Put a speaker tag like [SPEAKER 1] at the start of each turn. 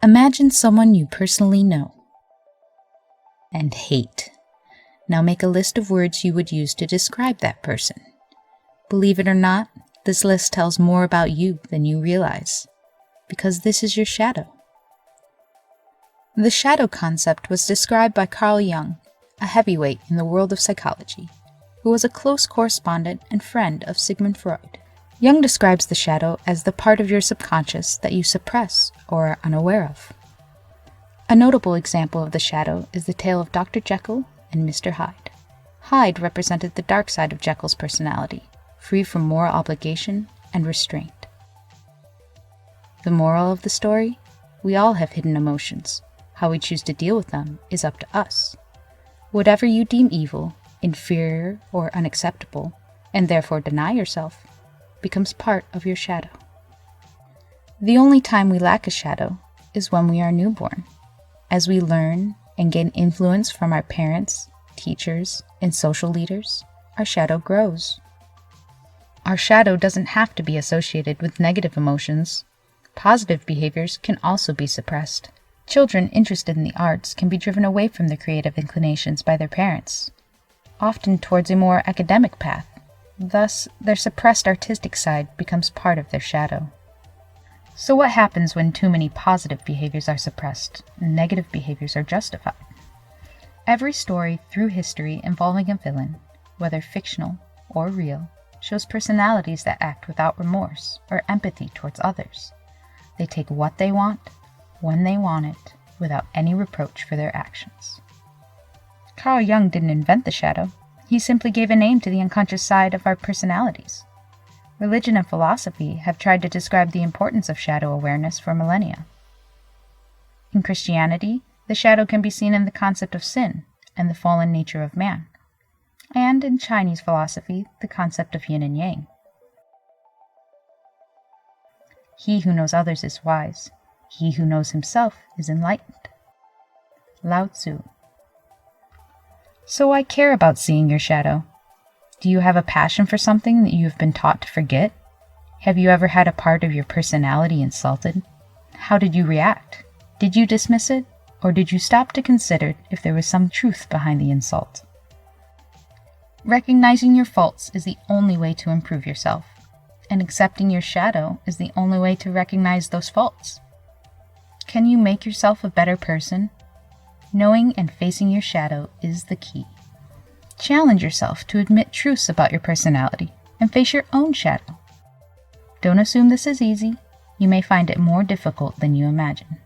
[SPEAKER 1] Imagine someone you personally know and hate. Now make a list of words you would use to describe that person. Believe it or not, this list tells more about you than you realize, because this is your shadow. The shadow concept was described by Carl Jung, a heavyweight in the world of psychology, who was a close correspondent and friend of Sigmund Freud. Jung describes the shadow as the part of your subconscious that you suppress or are unaware of. A notable example of the shadow is the tale of Dr. Jekyll and Mr. Hyde. Hyde represented the dark side of Jekyll's personality, free from moral obligation and restraint. The moral of the story? We all have hidden emotions. How we choose to deal with them is up to us. Whatever you deem evil, inferior, or unacceptable, and therefore deny yourself, becomes part of your shadow. The only time we lack a shadow is when we are newborn. As we learn and gain influence from our parents, teachers, and social leaders, our shadow grows. Our shadow doesn't have to be associated with negative emotions. Positive behaviors can also be suppressed. Children interested in the arts can be driven away from their creative inclinations by their parents, often towards a more academic path. Thus, their suppressed artistic side becomes part of their shadow. So what happens when too many positive behaviors are suppressed and negative behaviors are justified? Every story through history involving a villain, whether fictional or real, shows personalities that act without remorse or empathy towards others. They take what they want, when they want it, without any reproach for their actions. Carl Jung didn't invent the shadow. He simply gave a name to the unconscious side of our personalities. Religion and philosophy have tried to describe the importance of shadow awareness for millennia. In Christianity, the shadow can be seen in the concept of sin and the fallen nature of man, and in Chinese philosophy, the concept of yin and yang. He who knows others is wise. He who knows himself is enlightened. Lao Tzu. So I care about seeing your shadow. Do you have a passion for something that you have been taught to forget? Have you ever had a part of your personality insulted? How did you react? Did you dismiss it, or did you stop to consider if there was some truth behind the insult? Recognizing your faults is the only way to improve yourself, and accepting your shadow is the only way to recognize those faults. Can you make yourself a better person? Knowing and facing your shadow is the key. Challenge yourself to admit truths about your personality and face your own shadow. Don't assume this is easy. You may find it more difficult than you imagine.